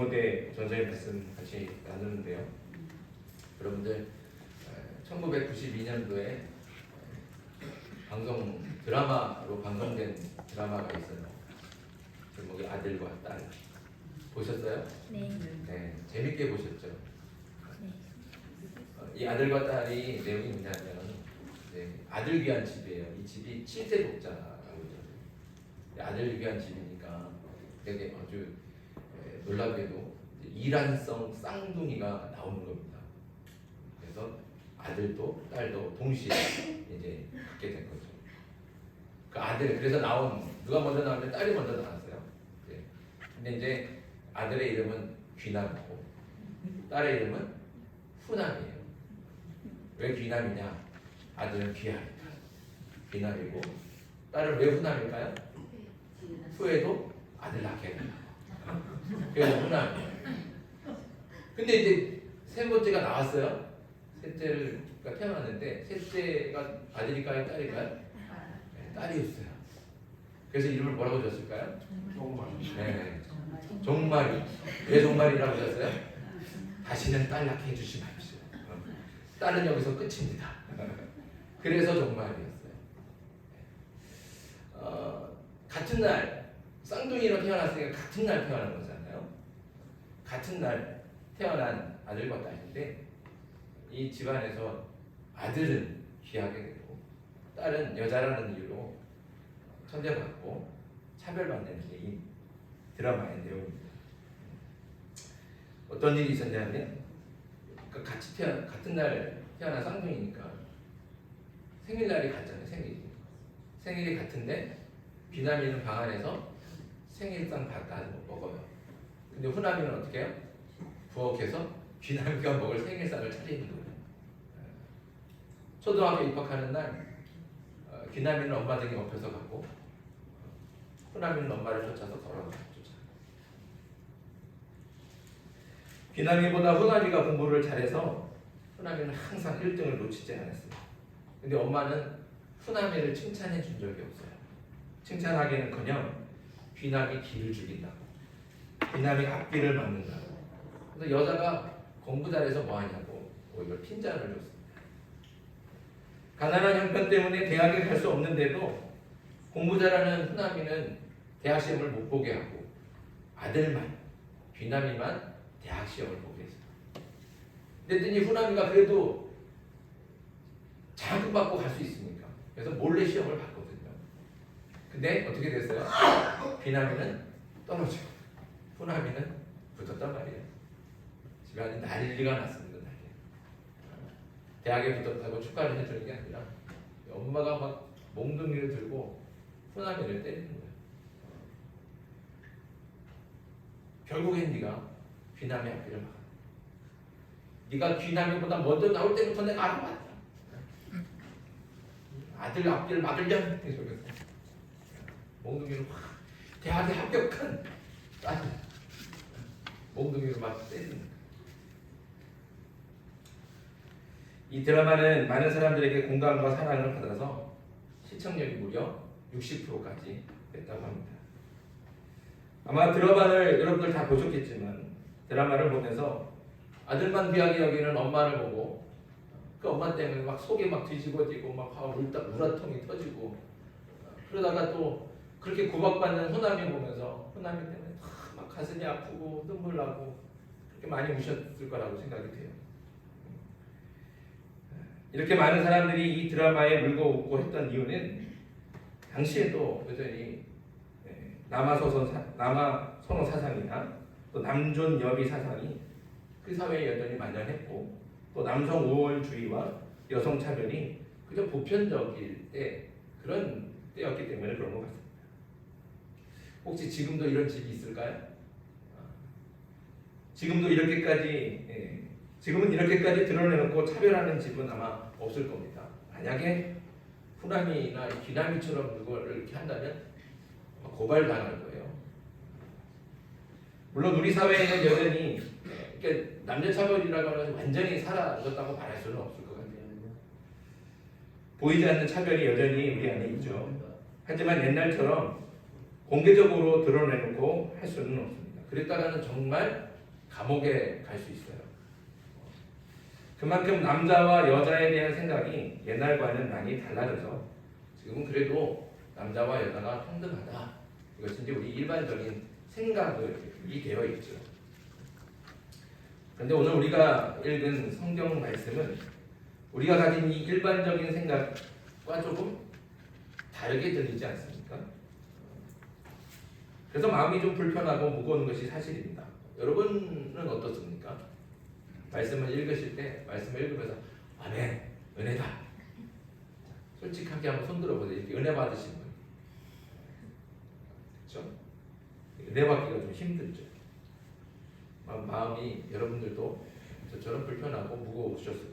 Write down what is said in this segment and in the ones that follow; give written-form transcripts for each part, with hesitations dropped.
디모데 전서의 말씀 같이 나누는데요. 여러분들 1992년도에 방송 드라마로 방송된 드라마가 있어요. 제목이 아들과 딸. 보셨어요? 네. 네, 재밌게 보셨죠? 네. 이 아들과 딸이 내용이 뭐냐면 아들 귀한 집이에요. 이 집이 7대 독자라고 그러죠. 아들 귀한 집이니까 되게 아주 놀랍게도 이란성 쌍둥이가 나오는 겁니다. 그래서 아들도 딸도 동시에 이제 갖게 된 거죠. 그 아들 그래서 나온 누가 먼저 나왔는데 딸이 먼저 나왔어요. 근데 이제 아들의 이름은 귀남이고 딸의 이름은 후남이에요. 왜 귀남이냐? 아들은 귀하니까 귀남이고 딸은 왜 후남일까요? 후에도 아들 낳게 된다. 그래서 후남이에요. 근데 이제 세 번째가 나왔어요. 셋째가 태어났는데 셋째가 아들일까요? 딸일까요? 네, 딸이었어요. 그래서 이름을 뭐라고 줬을까요? 종말이. 네, 종말이. 왜 종말이라고 줬어요? 다시는 딸 낳게 해주지 마십시오. 딸은 여기서 끝입니다. 그래서 종말이었어요. 같은 날 쌍둥이로 태어났으니까 같은 날 태어난 거잖아요. 같은 날 태어난 아들과 딸인데 이 집안에서 아들은 귀하게 되고 딸은 여자라는 이유로 천대받고 차별받는 게 이 드라마의 내용입니다. 어떤 일이 있었냐면 같은 날 태어난 쌍둥이니까 생일날이 같잖아요. 생일이 같은데 귀남이는 방 안에서 생일상 바꿔 먹어요. 근데 후남이는 어떻게 해요? 부엌에서 귀남이가 먹을 생일상을 차리는 거예요. 초등학교 입학하는 날 귀남이는 엄마 등에 업혀서 가고 후남이는 엄마를 쫓아서 걸어가요. 귀남이보다 후남이가 공부를 잘해서 후남이는 항상 1등을 놓치지 않았어요. 근데 엄마는 후남이를 칭찬해 준 적이 없어요. 칭찬하기는커녕 귀남이 기를 죽인다고, 귀남이 앞길을 막는다고. 그래서 여자가 공부 잘해서 뭐 하냐고 오히려 핀잔을 줬습니다. 가난한 형편 때문에 대학에 갈 수 없는데도 공부 잘하는 후남이는 대학 시험을 못 보게 하고 아들만, 귀남이만 대학 시험을 보게 했어요. 그랬더니 후남이가 그래도 자격 받고 갈 수 있으니까 그래서 몰래 시험을 봤거든요. 근데 어떻게 됐어요? 귀남이는 떨어지고 후남이는 붙었단 말이에요. 집안이 난리가 났습니다. 대학에 붙었다고 축하를 해주는 게 아니라 엄마가 막 몽둥이를 들고 후남이를 때리는 거예요. 결국엔 네가 귀남이 앞길을 막아. 네가 귀남이보다 먼저 나올 때부터 내가 알아봤다. 아들 앞길을 막으려는 속에서 몽둥이로 확 대학에 합격한 딸 몽둥이로 막 때리는 거예요. 이 드라마는 많은 사람들에게 공감과 사랑을 받아서 시청률이 무려 60%까지 됐다고 합니다. 아마 드라마를 여러분들 다 보셨겠지만 드라마를 보면서 아들만 귀하게 여기는 엄마를 보고 그 엄마 때문에 막 속이 막 뒤집어지고 막 우라통이 터지고 그러다가 또 그렇게 구박받는 후남이 보면서 후남이 때문에 막 가슴이 아프고 눈물 나고 그렇게 많이 우셨을 거라고 생각이 돼요. 이렇게 많은 사람들이 이 드라마에 물고 웃고 했던 이유는 당시에도 여전히 남아선호 사상이나 또 남존여비 사상이 그 사회에 여전히 만연했고 또 남성 우월주의와 여성 차별이 그저 보편적일 때 그런 때였기 때문에 그런 것 같습니다. 혹시 지금도 이런 집이 있을까요? 지금도 지금은 이렇게까지 드러내놓고 차별하는 집은 아마 없을 겁니다. 만약에 후남이나 귀남이처럼 누구를 이렇게 한다면 고발당할 거예요. 물론 우리 사회에는 여전히 남녀 차별이라고 하면 완전히 사라졌다고 말할 수는 없을 것 같아요. 보이지 않는 차별이 여전히 우리 안에 있죠. 하지만 옛날처럼 공개적으로 드러내놓고 할 수는 없습니다. 그랬다가는 정말 감옥에 갈 수 있어요. 그만큼 남자와 여자에 대한 생각이 옛날과는 많이 달라져서 지금은 그래도 남자와 여자가 평등하다. 이것이 이제 우리 일반적인 생각이 되어 있죠. 그런데 오늘 우리가 읽은 성경 말씀은 우리가 가진 이 일반적인 생각과 조금 다르게 들리지 않습니까? 그래서 마음이 좀 불편하고 무거운 것이 사실입니다. 여러분은 어떻습니까? 말씀을 읽으실 때 말씀을 읽으면서 아멘, 은혜다. 솔직하게 한번 손들어 보세요. 이렇게 은혜 받으신 분. 그렇죠? 은혜 받기가 좀 힘들죠. 마음이 여러분들도 저처럼 불편하고 무거우셨을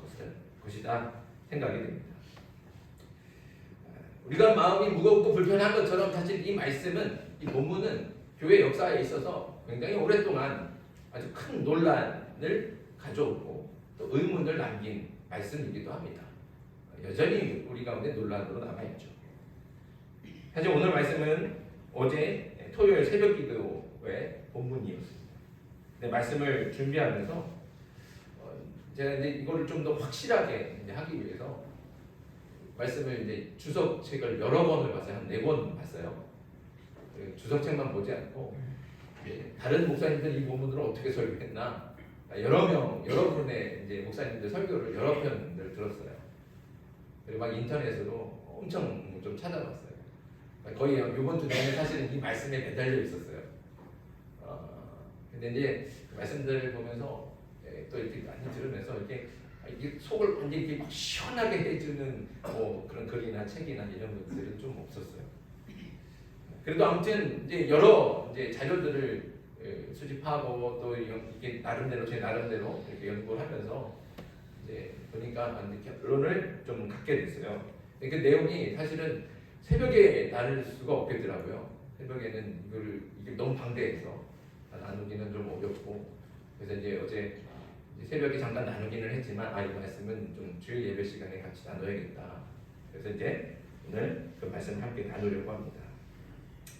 것이다 생각이 됩니다. 우리가 마음이 무겁고 불편한 것처럼 사실 이 말씀은, 이 본문은 교회 역사에 있어서 굉장히 오랫동안 아주 큰 논란을 가져오고 또 의문을 남긴 말씀이기도 합니다. 여전히 우리 가운데 논란으로 남아있죠. 사실 오늘 말씀은 어제 토요일 새벽 기도의 본문이었습니다. 네, 말씀을 준비하면서 제가 이제 이거를 좀 더 확실하게 하기 위해서 말씀을 이제 주석책을 여러 권을 봤어요. 한 4권 봤어요. 주석책만 보지 않고 다른 목사님들 이 본문으로 어떻게 설교했나 여러 분의 이제 목사님들 설교를 여러 편들 들었어요. 그리고 막 인터넷으로 엄청 좀 찾아봤어요. 거의 이번 주 내내 사실은 이 말씀에 매달려 있었어요. 근데 이제 그 말씀들을 보면서 또 이렇게 많이 들으면서 이게 속을 완전히 이렇게 막 시원하게 해주는 뭐 그런 글이나 책이나 이런 것들은 좀 없었어요. 그래도 아무튼 이제 여러 이제 자료들을 수집하고 또 이게 나름대로 제 나름대로 이렇게 연구를 하면서 이제 보니까 결론을 좀 갖게 됐어요. 그 내용이 사실은 새벽에 나눌 수가 없겠더라고요. 새벽에는 이게 너무 방대해서 나누기는 좀 어렵고 그래서 이제 어제 새벽에 잠깐 나누기는 했지만 이 말씀은 좀 주일 예배 시간에 같이 나눠야겠다. 그래서 이제 오늘 그 말씀을 함께 나누려고 합니다.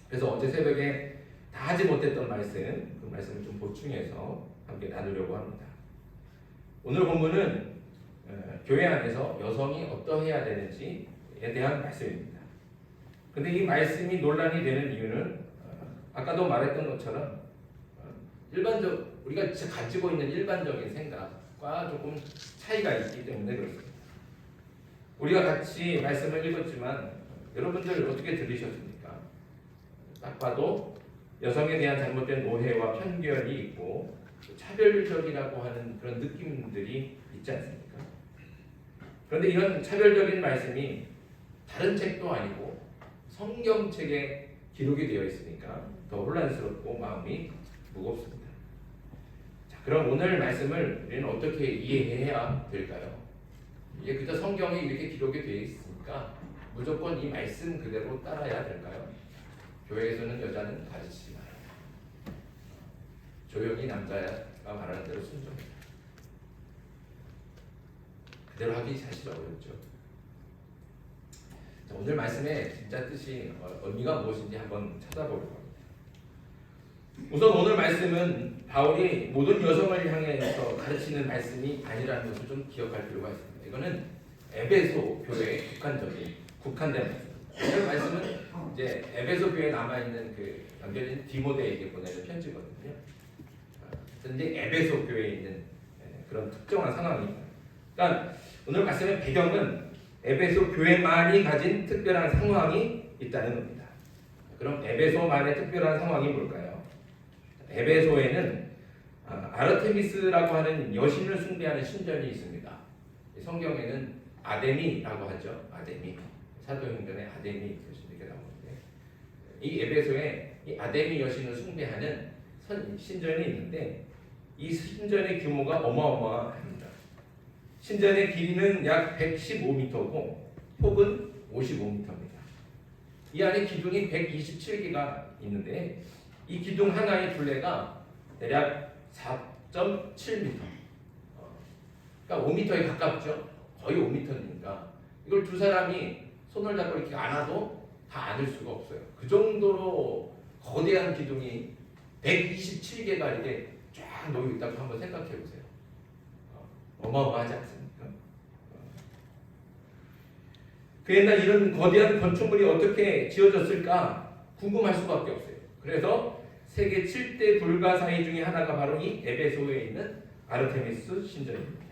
그래서 어제 새벽에 다 하지 못했던 말씀, 그 말씀을 좀 보충해서 함께 나누려고 합니다. 오늘 본문은 교회 안에서 여성이 어떠해야 되는지에 대한 말씀입니다. 근데 이 말씀이 논란이 되는 이유는 아까도 말했던 것처럼 우리가 가지고 있는 일반적인 생각과 조금 차이가 있기 때문에 그렇습니다. 우리가 같이 말씀을 읽었지만 여러분들 어떻게 들으셨습니까? 딱 봐도 여성에 대한 잘못된 오해와 편견이 있고 차별적이라고 하는 그런 느낌들이 있지 않습니까? 그런데 이런 차별적인 말씀이 다른 책도 아니고 성경책에 기록이 되어 있으니까 더 혼란스럽고 마음이 무겁습니다. 자, 그럼 오늘 말씀을 우리는 어떻게 이해해야 될까요? 이게 그저 성경에 이렇게 기록이 되어 있으니까 무조건 이 말씀 그대로 따라야 될까요? 교회에서는 여자는 가르치지 말아요. 조용히 남자가 말하는 대로 순종해라. 그대로 하기 사실 어렵죠. 자, 오늘 말씀의 진짜 뜻이 의미가 무엇인지 한번 찾아보려고 합니다. 우선 오늘 말씀은 바울이 모든 여성을 향해서 가르치는 말씀이 아니라는 것을 좀 기억할 필요가 있습니다. 이거는 에베소 교회의 국한된 말씀입니다. 오늘 말씀은 이제 에베소 교회에 남아 있는 그 남겨진 디모데에게 보내는 편지거든요. 근데 에베소 교회에 있는 그런 특정한 상황입니다. 그러니까 오늘 말씀의 배경은 에베소 교회만이 가진 특별한 상황이 있다는 겁니다. 그럼 에베소만의 특별한 상황이 뭘까요? 에베소에는 아르테미스라고 하는 여신을 숭배하는 신전이 있습니다. 성경에는 아데미라고 하죠. 아데미. 사도행전에 아데미 여신 이렇게 나오는데 이 에베소에 이 아데미 여신을 숭배하는 신전이 있는데 이 신전의 규모가 어마어마합니다. 신전의 길이는 약 115m고 폭은 55m입니다. 이 안에 기둥이 127개가 있는데 이 기둥 하나의 둘레가 대략 4.7m. 그러니까 5m에 가깝죠. 거의 5m니까 이걸 두 사람이 손을 잡고 이렇게 안아도 다 안을 수가 없어요. 그 정도로 거대한 기둥이 127개가 이렇게 쫙 놓여 있다고 한번 생각해 보세요. 어마어마하지 않습니까? 그 옛날 이런 거대한 건축물이 어떻게 지어졌을까 궁금할 수밖에 없어요. 그래서 세계 7대 불가사의 중에 하나가 바로 이 에베소에 있는 아르테미스 신전입니다.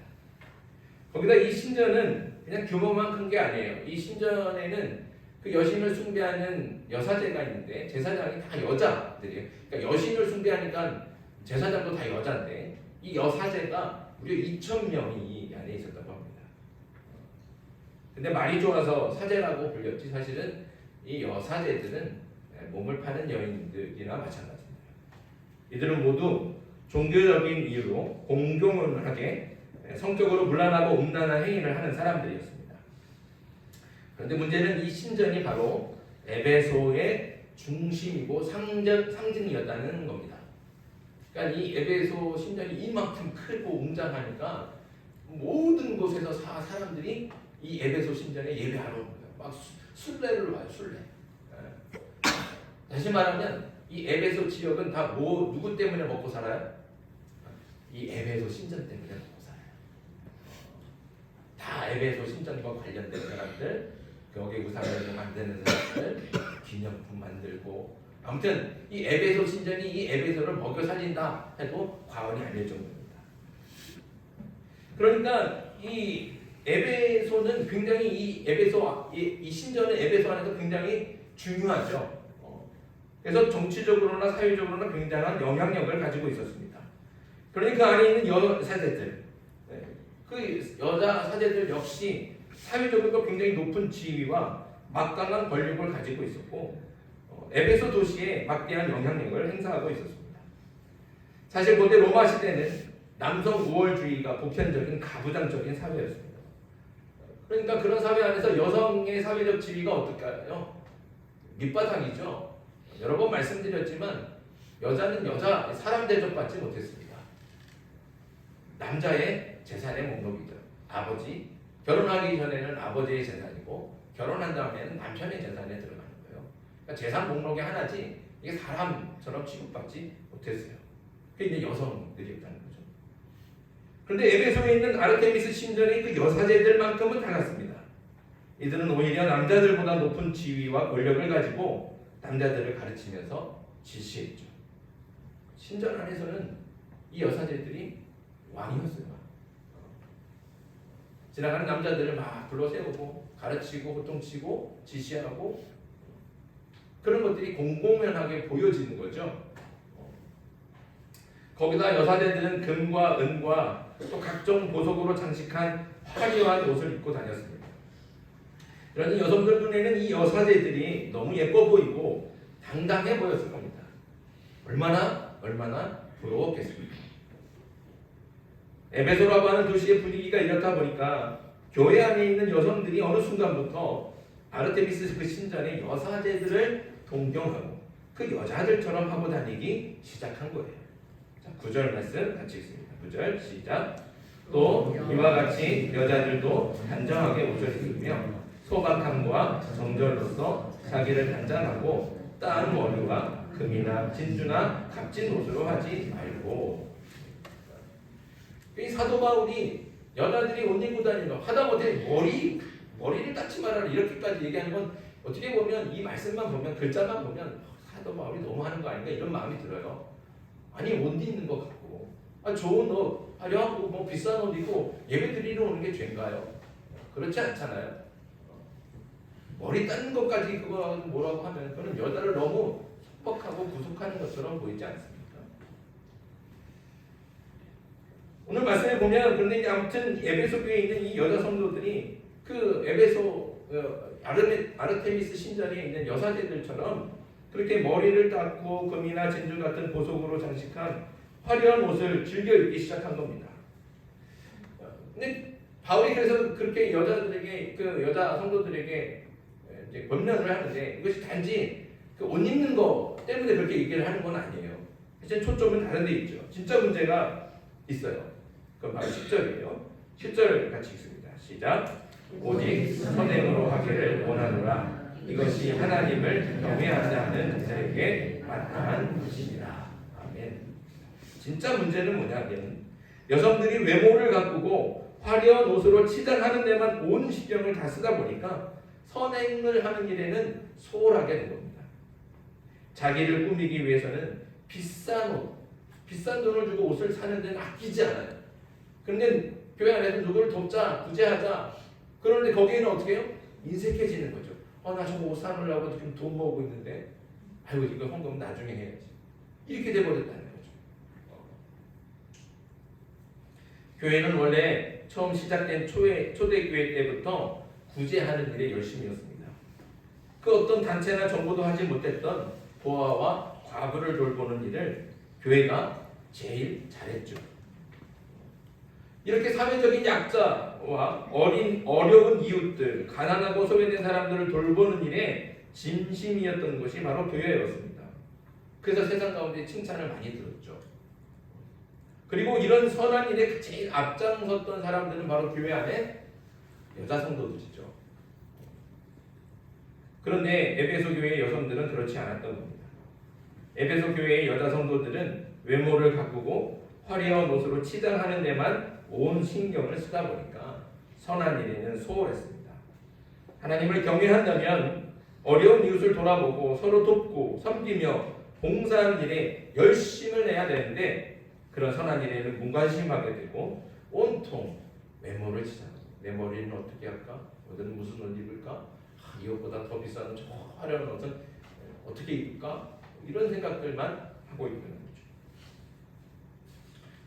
거기다 이 신전은 그냥 규모만 큰 게 아니에요. 이 신전에는 그 여신을 숭배하는 여사제가 있는데 제사장이 다 여자들이에요. 그러니까 여신을 숭배하니까 제사장도 다 여자인데 이 여사제가 무려 2,000명이 이 안에 있었다고 합니다. 근데 말이 좋아서 사제라고 불렸지 사실은 이 여사제들은 몸을 파는 여인들이나 마찬가지입니다. 이들은 모두 종교적인 이유로 공경을 하게 성적으로 문란하고 음란한 행위를 하는 사람들이었습니다. 그런데 문제는 이 신전이 바로 에베소의 중심이고 상징이었다는 겁니다. 그러니까 이 에베소 신전이 이만큼 크고 웅장하니까 모든 곳에서 사람들이 이 에베소 신전에 예배하러 오는 거예요. 막 순례를 와요, 순례. 다시 말하면 이 에베소 지역은 다 누구 때문에 먹고 살아요? 이 에베소 신전 때문에 먹고 살아요. 다 에베소 신전과 관련된 사람들, 벽에 우상을 만드는 사람들, 기념품 만들고, 아무튼 이 에베소 신전이 이 에베소를 먹여 살린다 해도 과언이 아닐 정도입니다. 그러니까 이 에베소는 굉장히 이 신전은 에베소 안에서 굉장히 중요하죠. 그래서 정치적으로나 사회적으로나 굉장한 영향력을 가지고 있었습니다. 그러니까 안에 있는 여사제들, 그 여자 사제들 역시 사회적으로 굉장히 높은 지위와 막강한 권력을 가지고 있었고 에베소 도시에 막대한 영향력을 행사하고 있었습니다. 사실 고대 로마 시대는 남성 우월주의가 보편적인 가부장적인 사회였습니다. 그러니까 그런 사회 안에서 여성의 사회적 지위가 어떨까요? 밑바닥이죠. 여러 번 말씀드렸지만 여자는 사람 대접받지 못했습니다. 남자의 재산의 목록이죠. 아버지, 결혼하기 전에는 아버지의 재산이고 결혼한 다음에는 남편의 재산에 들어가는 거예요. 그러니까 재산 목록의 하나지 이게 사람처럼 취급받지 못했어요. 그게 이제 여성들이었다는 거죠. 그런데 에베소에 있는 아르테미스 신전의 그 여사제들만큼은 달랐습니다. 이들은 오히려 남자들보다 높은 지위와 권력을 가지고 남자들을 가르치면서 지시했죠. 신전 안에서는 이 여사제들이 왕이었어요. 지나가는 남자들을 막 불러 세우고 가르치고 호통치고 지시하고 그런 것들이 공공연하게 보여지는 거죠. 거기다 여사제들은 금과 은과 또 각종 보석으로 장식한 화려한 옷을 입고 다녔습니다. 그러니 여성들 눈에는 이 여사제들이 너무 예뻐 보이고 당당해 보였을 겁니다. 얼마나 부러웠겠습니까? 에베소라고 하는 도시의 분위기가 이렇다 보니까 교회 안에 있는 여성들이 어느 순간부터 아르테미스 그 신전의 여사제들을 동경하고 그 여자들처럼 하고 다니기 시작한 거예요. 자, 9절 말씀 같이 읽습니다. 9절 시작. 또 이와 같이 여자들도 단정하게 옷을 입으며 소박함과 정절로서 자기를 단장하고 따은 머리와 금이나 진주나 값진 옷으로 하지 말고. 이 사도 바울이 여자들이 옷 입고 다니는 거 하다못해 머리를 닦지 말아라 이렇게까지 얘기하는 건 어떻게 보면 이 말씀만 보면 글자만 보면 사도 바울이 너무 하는 거 아닌가 이런 마음이 들어요. 아니 옷 입는 것 같고 좋은 옷 화려하고 뭐 비싼 옷 입고 예배 드리러 오는 게 죄인가요? 그렇지 않잖아요. 머리 닦는 것까지 그거 뭐라고 하면 그는 여자를 너무 속박하고 구속하는 것처럼 보이지 않습니까? 오늘 말씀에 보면 그런데 이제 아무튼 에베소 교회에 있는 이 여자 성도들이 그 에베소 아르테미스 신전에 있는 여사제들처럼 그렇게 머리를 닦고 금이나 진주 같은 보석으로 장식한 화려한 옷을 즐겨 입기 시작한 겁니다. 근데 바울이 그래서 그렇게 여자들에게 그 여자 성도들에게 이제 권면을 하는데 이것이 단지 그 옷 입는 거 때문에 그렇게 얘기를 하는 건 아니에요. 사실 초점은 다른 데 있죠. 진짜 문제가 있어요. 그건 바로 10절이에요. 10절 같이 읽습니다. 시작. 오직 선행으로 하기를 원하노라. 이것이 하나님을 경외하지 않는 자에게 마땅한 것이니라. 진짜 문제는 뭐냐면 여성들이 외모를 가꾸고 화려한 옷으로 치장하는 데만 온 신경을 다 쓰다 보니까 선행을 하는 일에는 소홀하게 된 겁니다. 자기를 꾸미기 위해서는 비싼 옷, 비싼 돈을 주고 옷을 사는 데는 아끼지 않아요. 그런데 교회 안에서 누구를 돕자, 구제하자. 그런데 거기에는 어떻게 해요? 인색해지는 거죠. 나 저거 옷 사놓으려고 지금 돈 모으고 있는데 아이고 이거 헌금 나중에 해야지. 이렇게 돼버렸다는 거죠. 교회는 원래 처음 시작된 초대교회 때부터 구제하는 일에 열심이었습니다. 그 어떤 단체나 정부도 하지 못했던 고아와 과부를 돌보는 일을 교회가 제일 잘했죠. 이렇게 사회적인 약자와 어려운 이웃들, 가난하고 소외된 사람들을 돌보는 일에 진심이었던 것이 바로 교회였습니다. 그래서 세상 가운데 칭찬을 많이 들었죠. 그리고 이런 선한 일에 제일 앞장섰던 사람들은 바로 교회 안에 여자 성도들이죠. 그런데 에베소 교회의 여성들은 그렇지 않았던 겁니다. 에베소 교회의 여자 성도들은 외모를 가꾸고 화려한 옷으로 치장하는 데만 온 신경을 쓰다 보니까 선한 일에는 소홀했습니다. 하나님을 경외한다면 어려운 이웃을 돌아보고 서로 돕고 섬기며 봉사하는 일에 열심을 내야 되는데 그런 선한 일에는 무관심하게 되고 온통 외모를 치장하고 내 머리는 어떻게 할까? 오늘은 무슨 옷 입을까? 이 옷보다 더 비싼 저 화려한 옷은 어떻게 입을까? 이런 생각들만 하고 있는 거죠.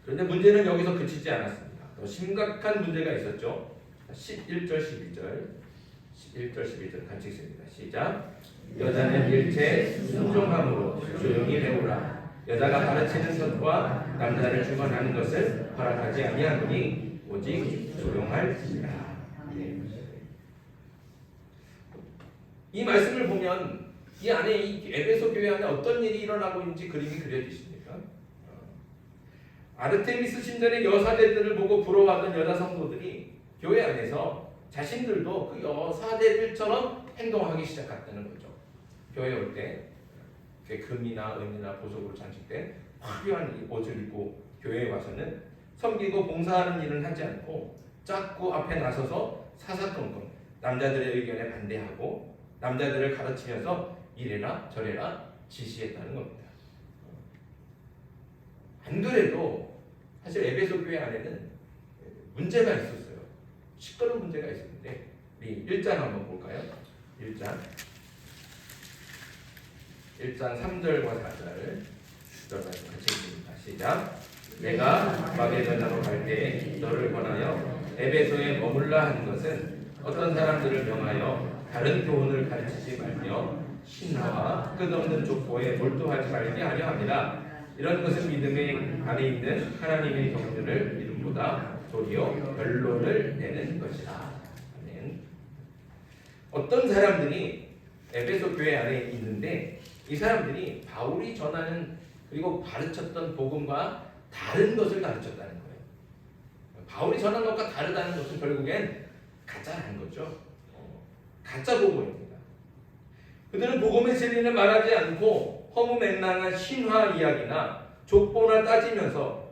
그런데 문제는 여기서 그치지 않았습니다. 더 심각한 문제가 있었죠. 11절 12절 같이 읽습니다. 시작. 여자는 일체 순종함으로 조용히 배우라. 여자가 가르치는 것과 남자를 주관하는 것을 허락하지 아니하노니 오직 조용할지니라. 이 말씀을 보면 이 안에 이 에베소 교회 안에 어떤 일이 일어나고 있는지 그림이 그려지십니까? 아르테미스 신전의 여사대들을 보고 부러워하던 여자 성도들이 교회 안에서 자신들도 그 여사대들처럼 행동하기 시작했다는 거죠. 교회 올 때 금이나 은이나 보석으로 장식된 화려한 옷을 입고 교회에 와서는 섬기고 봉사하는 일은 하지 않고 자꾸 앞에 나서서 사사건건 남자들의 의견에 반대하고 남자들을 가르치면서 이래라 저래라 지시했다는 겁니다. 안 그래도 사실 에베소 교회 안에는 문제가 있었어요. 시끄러운 문제가 있었는데 우리 1장 한번 볼까요? 1장 3절과 4절 같이 읽습니다. 시작. 내가 마게도나로 갈 때 너를 권하여 에베소에 머물라 하는 것은 어떤 사람들을 명하여 다른 교훈을 가르치지 말며 신화와 끝없는 족보에 몰두하지 말게 하려 합니다. 이런 것은 믿음의 안에 있는 하나님의 경륜을 믿음보다 도리어 결론을 내는 것이다. 아멘. 어떤 사람들이 에베소 교회 안에 있는데 이 사람들이 바울이 전하는 그리고 가르쳤던 복음과 다른 것을 가르쳤다는 거예요. 바울이 전한 것과 다르다는 것은 결국엔 가짜라는 거죠. 가짜 복음입니다. 그들은 복음의 진리는 말하지 않고 허무맹랑한 신화 이야기나 족보나 따지면서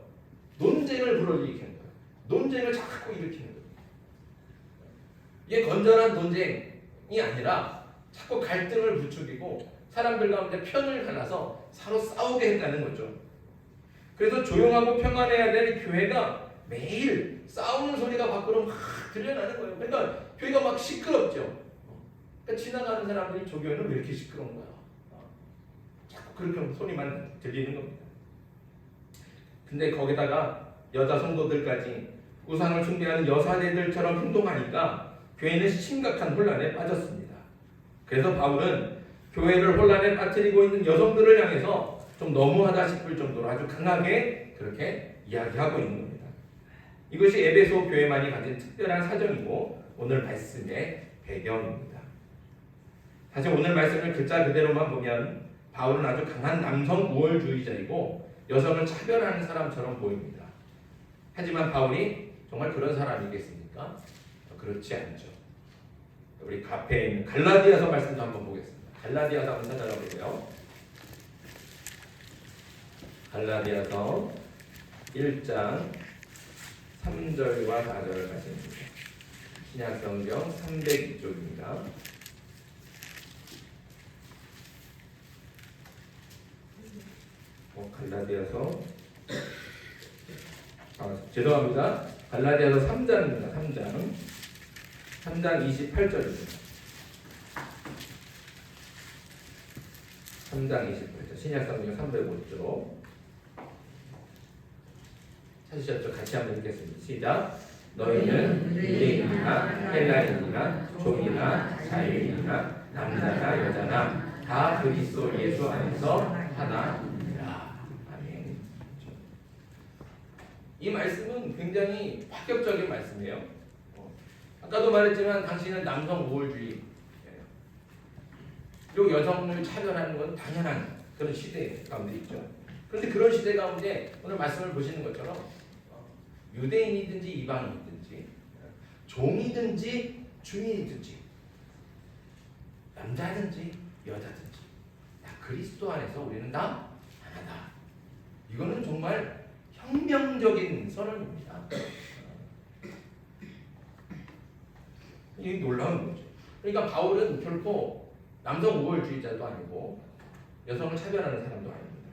논쟁을 불러일으키는 거예요. 논쟁을 자꾸 일으키는 거예요. 이게 건전한 논쟁이 아니라 자꾸 갈등을 부추기고 사람들 가운데 편을 갈라서 서로 싸우게 했다는 거죠. 그래서 조용하고 평안해야 될 교회가 매일 싸우는 소리가 밖으로 막 들려나는 거예요. 그러니까 교회가 막 시끄럽죠. 그러니까 지나가는 사람들이 저 교회는 왜 이렇게 시끄러운 거야? 자꾸 그렇게 소리만 들리는 겁니다. 근데 거기다가 여자 성도들까지 우상을 숭배하는 여사대들처럼 행동하니까 교회는 심각한 혼란에 빠졌습니다. 그래서 바울은 교회를 혼란에 빠뜨리고 있는 여성들을 향해서 좀 너무하다 싶을 정도로 아주 강하게 그렇게 이야기하고 있는 겁니다. 이것이 에베소 교회만이 가진 특별한 사정이고 오늘 말씀의 배경입니다. 사실 오늘 말씀을 글자 그대로만 보면 바울은 아주 강한 남성 우월주의자이고 여성을 차별하는 사람처럼 보입니다. 하지만 바울이 정말 그런 사람이겠습니까? 그렇지 않죠. 우리 앞에 있는 갈라디아서 말씀도 한번 보겠습니다. 갈라디아서 한번 찾아가 보세요. 갈라디아서 1장 3절과 4절 말씀입니다. 신약성경 302쪽입니다. 갈라디아서 죄송합니다. 갈라디아서 3장입니다. 3장 28절입니다. 3장 28절 신약성경 305쪽 찾으셨죠? 같이 한번 읽겠습니다. 시작. 너희는 유대인이나 헬라인이나 종이나 자유인이나 남자나 여자나 다 그리스도 예수 안에서 하나니라. 아멘. 이 말씀은 굉장히 파격적인 말씀이에요. 아까도 말했지만 당신은 남성 우월주의 그리고 여성을 차별하는 건 당연한 그런 시대 가운데 있죠. 그런데 그런 시대 가운데 오늘 말씀을 보시는 것처럼 유대인이든지 이방인이든지 종이든지 주인이든지 남자든지 여자든지 다 그리스도 안에서 우리는 다 하나다. 이거는 정말 혁명적인 선언입니다. 이게 놀라운 거죠. 그러니까 바울은 결코 남성 우월주의자도 아니고 여성을 차별하는 사람도 아닙니다.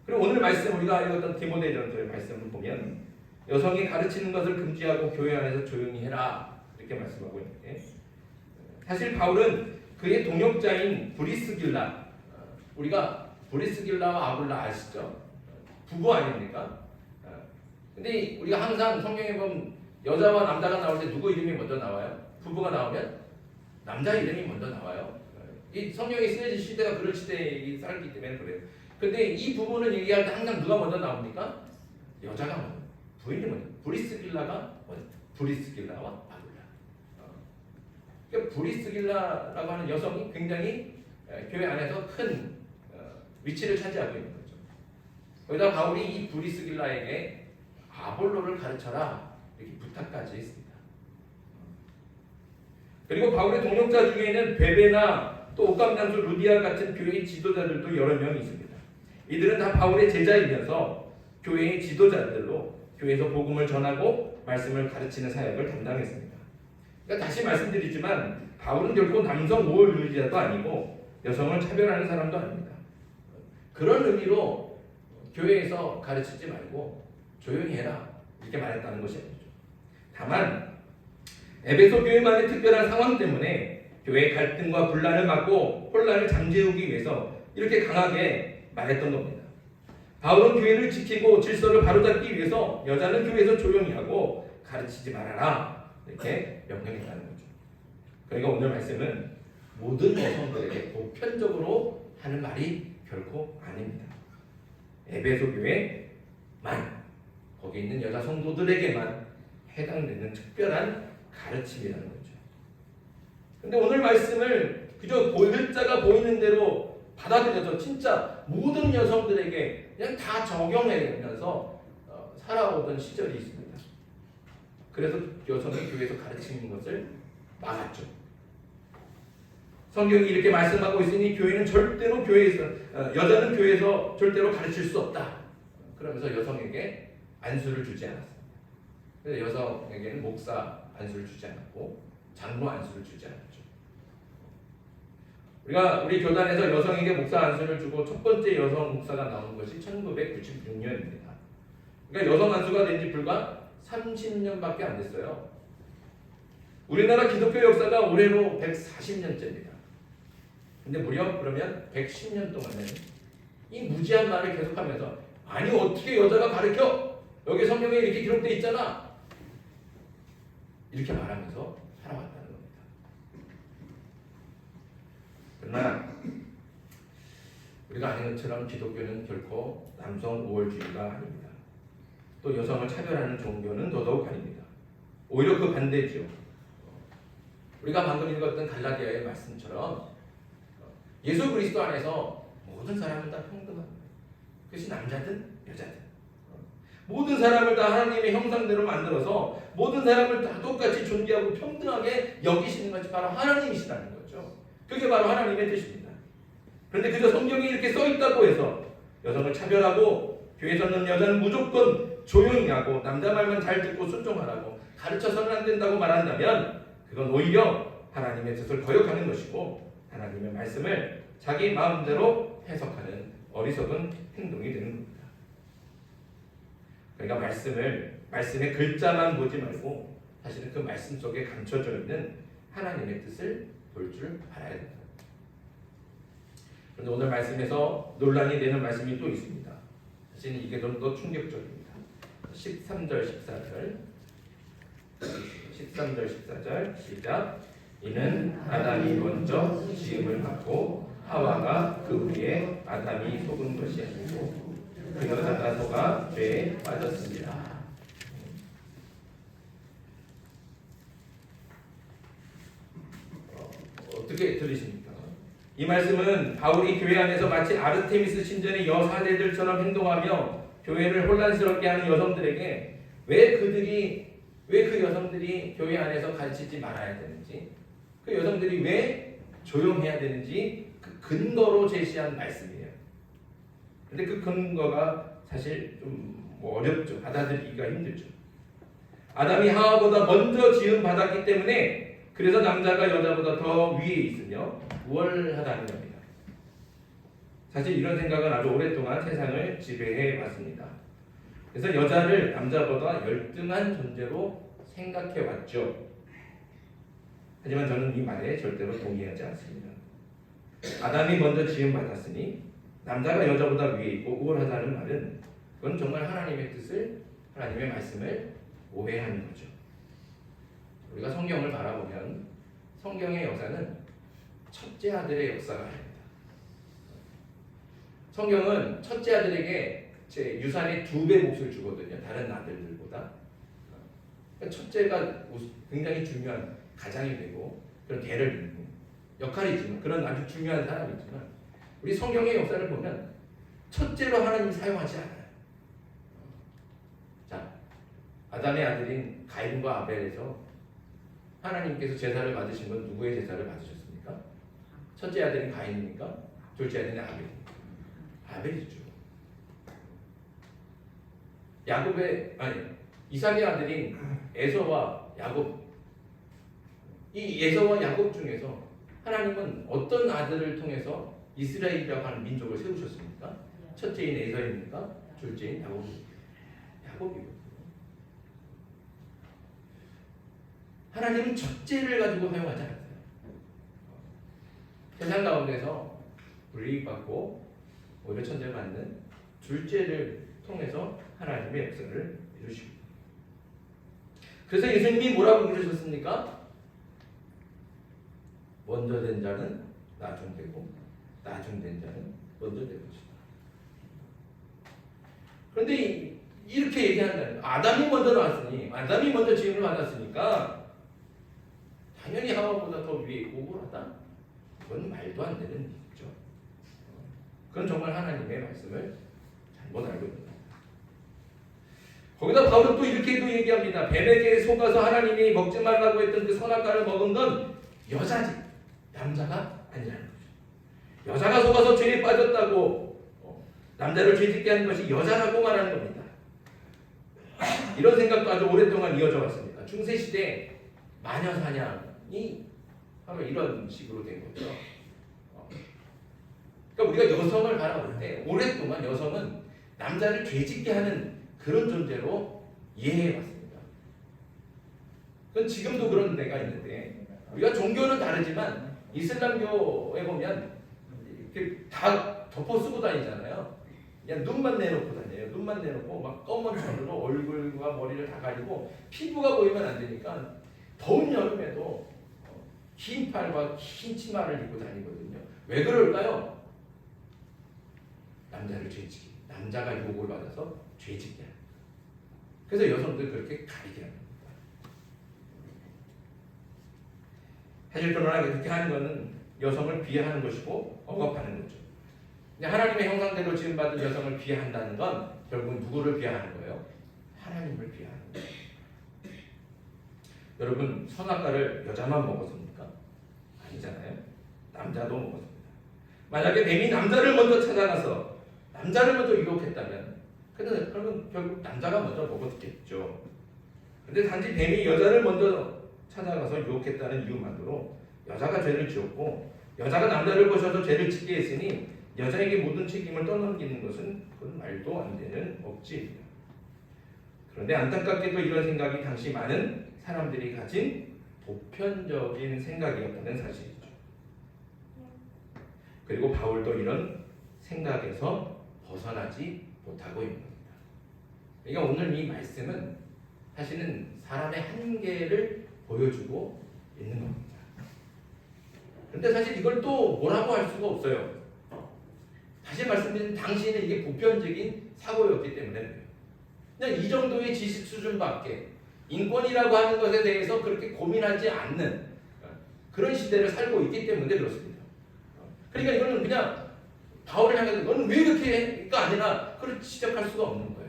그리고 오늘 말씀 우리가 읽었던 디모데전서의 말씀을 보면 여성이 가르치는 것을 금지하고 교회 안에서 조용히 해라 이렇게 말씀하고 있는데 사실 바울은 그의 동역자인 브리스길라 우리가 브리스길라와 아굴라 아시죠? 부부 아닙니까? 근데 우리가 항상 성경에 보면 여자와 남자가 나올 때 누구 이름이 먼저 나와요? 부부가 나오면 남자 이름이 먼저 나와요. 이 성경이 쓰여진 시대가 그런 시대에 살기 때문에 그래요. 근데 이 부분을 얘기할 때 항상 누가 먼저 나옵니까? 여자가 먼저, 부인이 먼저. 브리스길라가 먼저. 브리스길라와 아굴라. 그러니까 브리스길라라고 하는 여성이 굉장히 교회 안에서 큰 위치를 차지하고 있는 거죠. 거기다 바울이 이 브리스길라에게 아볼로를 가르쳐라 이렇게 부탁까지 했습니다. 그리고 바울의 동역자 중에는 베베나 또 옥감장수 루디아 같은 교회의 지도자들도 여러 명이 있습니다. 이들은 다 바울의 제자이면서 교회의 지도자들로 교회에서 복음을 전하고 말씀을 가르치는 사역을 담당했습니다. 그러니까 다시 말씀드리지만 바울은 결코 남성 우월주의자도 아니고 여성을 차별하는 사람도 아닙니다. 그런 의미로 교회에서 가르치지 말고 조용히 해라 이렇게 말했다는 것이 아니죠. 다만 에베소 교회만의 특별한 상황 때문에 교회의 갈등과 분란을 막고 혼란을 잠재우기 위해서 이렇게 강하게 말했던 겁니다. 바울은 교회를 지키고 질서를 바로잡기 위해서 여자는 교회에서 조용히 하고 가르치지 말아라 이렇게 명령했다는 거죠. 그러니까 오늘 말씀은 모든 여성들에게 보편적으로 하는 말이 결코 아닙니다. 에베소 교회만 거기 있는 여자 성도들에게만 해당되는 특별한 가르침이라는 거죠. 근데 오늘 말씀을 그저 글자가 보이는 대로 받아들여서 진짜 모든 여성들에게 그냥 다 적용하면서 살아오던 시절이 있습니다. 그래서 여성이 교회에서 가르치는 것을 막았죠. 성경이 이렇게 말씀하고 있으니 교회는 절대로 여자는 교회에서 절대로 가르칠 수 없다. 그러면서 여성에게 안수를 주지 않았습니다. 그래서 여성에게는 목사 안수를 주지 않았고 장로 안수를 주지 않았죠. 우리 교단에서 여성에게 목사 안수를 주고 첫 번째 여성 목사가 나온 것이 1996년입니다. 그러니까 여성 안수가 된 지 불과 30년밖에 안 됐어요. 우리나라 기독교 역사가 올해로 140년째입니다. 근데 무려 그러면 110년 동안은 이 무지한 말을 계속하면서 아니 어떻게 여자가 가르쳐? 여기 성경에 이렇게 기록되어 있잖아. 이렇게 말하면서 살아왔다는 겁니다. 그러나 우리가 아는 것처럼 기독교는 결코 남성 우월주의가 아닙니다. 또 여성을 차별하는 종교는 더더욱 아닙니다. 오히려 그 반대죠. 우리가 방금 읽었던 갈라디아의 말씀처럼 예수 그리스도 안에서 모든 사람은 다 평등합니다. 그것이 남자든 여자든 모든 사람을 다 하나님의 형상대로 만들어서 모든 사람을 다 똑같이 존귀하고 평등하게 여기시는 것이 바로 하나님이시라는 거죠. 그게 바로 하나님의 뜻입니다. 그런데 그저 성경이 이렇게 써 있다고 해서 여성을 차별하고 교회에서는 여자는 무조건 조용히 하고 남자 말만 잘 듣고 순종하라고 가르쳐서는 안 된다고 말한다면 그건 오히려 하나님의 뜻을 거역하는 것이고 하나님의 말씀을 자기 마음대로 해석하는 어리석은 행동이 되는 겁니다. 그러니까 말씀의 글자만 보지 말고 사실은 그 말씀 속에 감춰져 있는 하나님의 뜻을 볼 줄 알아야 된다. 그런데 오늘 말씀에서 논란이 되는 말씀이 또 있습니다. 사실은 이게 좀 더 충격적입니다. 13절 14절 시작. 이는 아담이 먼저 지음을 받고 하와가 그 후에 아담이 속은 것이 아니고 그 여자가 속아 죄에 빠졌습니다. 어떻게 들으십니까? 이 말씀은 바울이 교회 안에서 마치 아르테미스 신전의 여사제들처럼 행동하며 교회를 혼란스럽게 하는 여성들에게 왜 그 여성들이 교회 안에서 가르치지 말아야 되는지, 그 여성들이 왜 조용해야 되는지 그 근거로 제시한 말씀이에요. 근데 그 근거가 사실 좀 어렵죠. 받아들이기가 힘들죠. 아담이 하와보다 먼저 지음 받았기 때문에 그래서 남자가 여자보다 더 위에 있으며 우월하다는 겁니다. 사실 이런 생각은 아주 오랫동안 세상을 지배해 왔습니다. 그래서 여자를 남자보다 열등한 존재로 생각해 왔죠. 하지만 저는 이 말에 절대로 동의하지 않습니다. 아담이 먼저 지음 받았으니 남자가 여자보다 위에 있고 우월하다는 말은 그건 정말 하나님의 뜻을, 하나님의 말씀을 오해하는 거죠. 우리가 성경을 바라보면 성경의 역사는 첫째 아들의 역사가 아닙니다. 성경은 첫째 아들에게 제 유산의 2배 몫을 주거든요. 다른 아들들보다. 첫째가 굉장히 중요한 가장이 되고 그런 대를 잇는 역할이지만, 그런 아주 중요한 사람이지만 우리 성경의 역사를 보면 첫째로 하나님이 사용하지 않아요. 자, 아담의 아들인 가인과 아벨에서 하나님께서 제사를 받으신 건 누구의 제사를 받으셨습니까? 첫째 아들인 가인입니까? 둘째 아들인 아벨입니까? 아벨이죠. 이삭의 아들인 에서와 야곱, 이 에서와 야곱 중에서 하나님은 어떤 아들을 통해서 이스라엘이라고 하는 민족을 세우셨습니까? 첫째인 에서입니까? 둘째인 야곱이거든요. 하나님은 첫째를 가지고 사용하지 않았어요. 세상 가운데서 불이익받고 오히려 천대받는 둘째를 통해서 하나님의 역사를 이루십니다. 그래서 예수님이 뭐라고 그러셨습니까? 먼저 된 자는 나중되고 나중된 자는 먼저 될 것이다. 그런데 이렇게 얘기한다는, 아담이 먼저 나왔으니, 아담이 먼저 지음을 받았으니까 당연히 하와보다 더 위에 있고 우월하다? 그건 말도 안 되는 얘기죠. 그건 정말 하나님의 말씀을 잘못 알고 있는 겁니다. 거기다 바울은 또 이렇게도 얘기합니다. 뱀에게 속아서 하나님이 먹지 말라고 했던 그 선악과를 먹은 건 여자지, 남자가 아니라는 거죠. 여자가 속아서 죄에 빠졌다고 남자를 죄짓게 하는 것이 여자라고 말하는 겁니다. 이런 생각도 아주 오랫동안 이어져 왔습니다. 중세시대 마녀사냥이 바로 이런 식으로 된 거죠. 그러니까 우리가 여성을 바라볼 때 오랫동안 여성은 남자를 죄짓게 하는 그런 존재로 이해해 왔습니다. 그건 지금도 그런 데가 있는데, 우리가 종교는 다르지만 이슬람교에 보면 이렇게 다 덮어 쓰고 다니잖아요. 그냥 눈만 내놓고 다녀요. 눈만 내놓고 막 검은 천으로 얼굴과 머리를 다 가리고 피부가 보이면 안 되니까 더운 여름에도 긴 팔과 긴 치마를 입고 다니거든요. 왜 그럴까요? 남자를 죄짓게, 남자가 유혹을 받아서 죄짓게 합니다. 그래서 여성들 그렇게 가리게 합니다. 사실 그러나 그렇게 하는 것은 여성을 비하하는 것이고 억압하는 거죠. 하나님의 형상대로 지음받은 여성을 비하한다는 건 결국은 누구를 비하하는 거예요? 하나님을 비하하는 거예요. 여러분, 선악과를 여자만 먹었습니까? 아니잖아요. 남자도 먹었습니다. 만약에 뱀이 남자를 먼저 찾아가서 남자를 먼저 유혹했다면 그러면 결국 남자가 먼저 먹어듣겠죠. 근데 단지 뱀이 여자를 먼저 찾아가서 유혹했다는 이유만으로 여자가 죄를 지었고 여자가 남자를 꼬셔서 죄를 짓게 했으니 여자에게 모든 책임을 떠넘기는 것은 그건 말도 안 되는 억지입니다. 그런데 안타깝게도 이런 생각이 당시 많은 사람들이 가진 보편적인 생각이었다는 사실이죠. 그리고 바울도 이런 생각에서 벗어나지 못하고 있는 겁니다. 그러니까 오늘 이 말씀은 사실은 사람의 한계를 보여주고 있는 겁니다. 그런데 사실 이걸 또 뭐라고 할 수가 없어요. 다시 말씀드리면 당시에는 이게 보편적인 사고였기 때문에 그냥 이 정도의 지식 수준밖에 인권이라고 하는 것에 대해서 그렇게 고민하지 않는 그런 시대를 살고 있기 때문에 그렇습니다. 그러니까 이거는 그냥 바울을 향해서 너는 왜 이렇게 해가 아니라 그걸 지적할 수가 없는 거예요.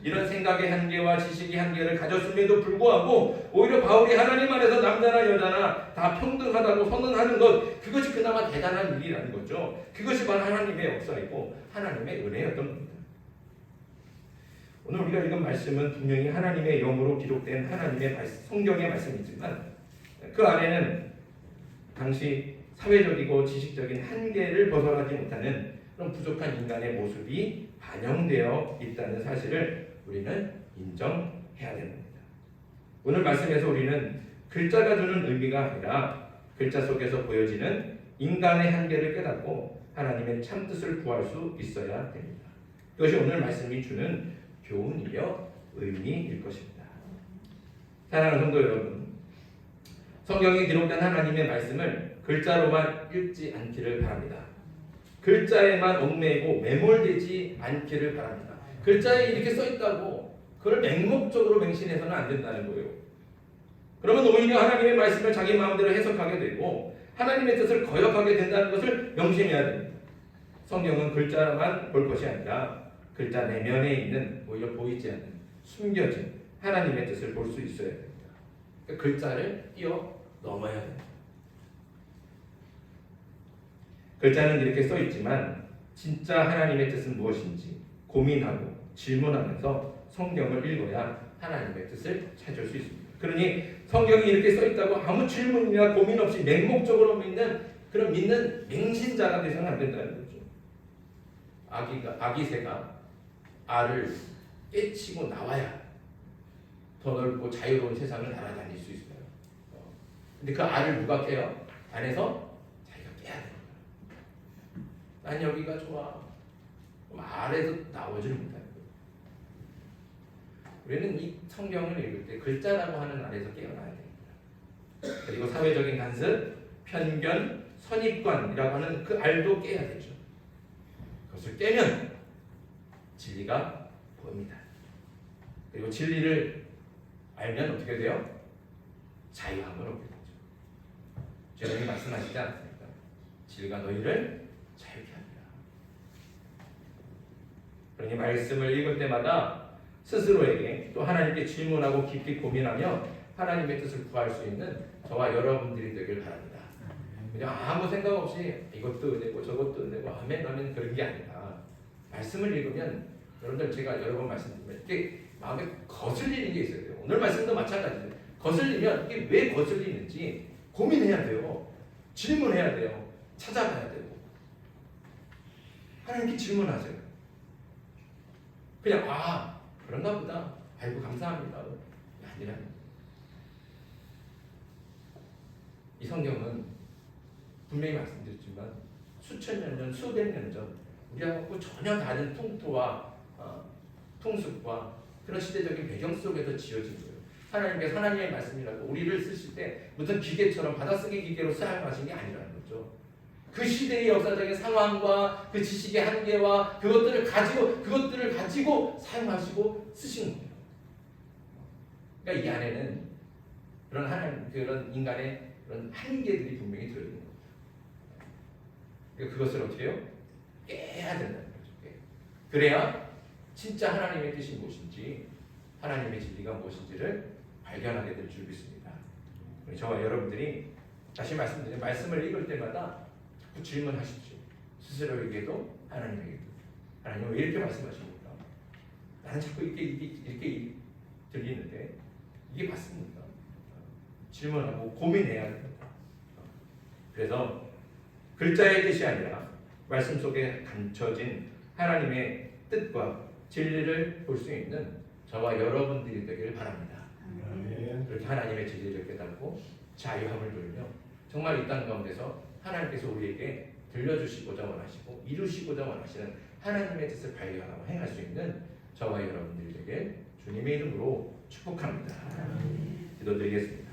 이런 생각의 한계와 지식의 한계를 가졌음에도 불구하고 오히려 바울이 하나님 안에서 남자나 여자나 다 평등하다고 선언하는 것, 그것이 그나마 대단한 일이라는 거죠. 그것이 바로 하나님의 역사이고 하나님의 은혜였던 겁니다. 오늘 우리가 읽은 말씀은 분명히 하나님의 영으로 기록된 하나님의 성경의 말씀이지만 그 안에는 당시 사회적이고 지식적인 한계를 벗어나지 못하는 그런 부족한 인간의 모습이 반영되어 있다는 사실을 우리는 인정해야 됩니다. 오늘 말씀에서 우리는 글자가 주는 의미가 아니라 글자 속에서 보여지는 인간의 한계를 깨닫고 하나님의 참뜻을 구할 수 있어야 됩니다. 이것이 오늘 말씀이 주는 교훈이며 의미일 것입니다. 사랑하는 성도 여러분, 성경에 기록된 하나님의 말씀을 글자로만 읽지 않기를 바랍니다. 글자에만 얽매이고 매몰되지 않기를 바랍니다. 글자에 이렇게 써 있다고 그걸 맹목적으로 맹신해서는 안 된다는 거예요. 그러면 오히려 하나님의 말씀을 자기 마음대로 해석하게 되고 하나님의 뜻을 거역하게 된다는 것을 명심해야 됩니다. 성경은 글자만 볼 것이 아니라 글자 내면에 있는 오히려 보이지 않는 숨겨진 하나님의 뜻을 볼 수 있어야 됩니다. 그러니까 글자를 뛰어 넘어야 됩니다. 글자는 이렇게 써 있지만 진짜 하나님의 뜻은 무엇인지 고민하고 질문하면서 성경을 읽어야 하나님의 뜻을 찾을 수 있습니다. 그러니 성경이 이렇게 써 있다고 아무 질문이나 고민 없이 맹목적으로 믿는 그런 믿는 맹신자가 되서는 안 된다는 거죠. 아기 새가 알을 깨치고 나와야 더 넓고 자유로운 세상을 날아다닐 수 있어요. 근데 그 알을 누가 깨요? 안에서 자기가 깨야 돼요. 난 여기가 좋아. 그럼 알에서 나오지를 못하는 거예요. 우리는 이 성경을 읽을 때 글자라고 하는 알에서 깨어나야 됩니다. 그리고 사회적인 간섭, 편견, 선입관이라고 하는 그 알도 깨야 되죠. 그것을 깨면 진리가 보입니다. 그리고 진리를 알면 어떻게 돼요? 자유함을 얻게 되죠. 주님이 말씀하시지 않습니까? 진리가 너희를 자유케 합니다. 그러니 말씀을 읽을 때마다 스스로에게 또 하나님께 질문하고 깊이 고민하며 하나님의 뜻을 구할 수 있는 저와 여러분들이 되길 바랍니다. 그냥 아무 생각 없이 이것도 은혜고 저것도 은혜고 아멘 그런 게 아니라 말씀을 읽으면 여러분들 제가 여러 번 말씀드리면 이게 마음에 거슬리는 게 있어야 돼요. 오늘 말씀도 마찬가지예요. 거슬리면 이게 왜 거슬리는지 고민해야 돼요. 질문해야 돼요. 찾아가야 되고 하나님께 질문하세요. 그냥 그런가 보다. 아이고 감사합니다. 아니라 이 성경은 분명히 말씀드렸지만 수천 년 전, 수백 년 전 우리하고 전혀 다른 풍토와 풍습과 그런 시대적인 배경 속에서 지어진 거예요. 하나님께서 하나님의 말씀이라고 우리를 쓰실 때 무슨 기계처럼 받아쓰기 기계로 사용하신 게 아니라는 거죠. 그 시대의 역사적인 상황과 그 지식의 한계와 그것들을 가지고 사용하시고 쓰신 거예요. 그러니까 이 안에는 그런 인간의 그런 한계들이 분명히 들어있는 거예요. 그러니까 그것을 어떻게 해요? 깨야 된다는 거죠. 그래야 진짜 하나님의 뜻이 무엇인지 하나님의 진리가 무엇인지를 발견하게 될 줄 믿습니다. 저와 여러분들이 다시 말씀드린 말씀을 읽을 때마다 자꾸 질문하십시오. 스스로에게도 하나님에게도. 하나님 왜 이렇게 말씀하십니까? 나는 자꾸 이렇게 들리는데 이게 맞습니까? 질문하고 고민해야 됩니다. 그래서 글자의 뜻이 아니라 말씀 속에 감춰진 하나님의 뜻과 진리를 볼 수 있는 저와 여러분들이 되기를 바랍니다. 그렇게 하나님의 진리를 깨닫고 자유함을 누리며 정말 이 땅 가운데서 하나님께서 우리에게 들려주시고자 원하시고 이루시고자 원하시는 하나님의 뜻을 발견하고 행할 수 있는 저와 여러분들에게 주님의 이름으로 축복합니다. 기도드리겠습니다.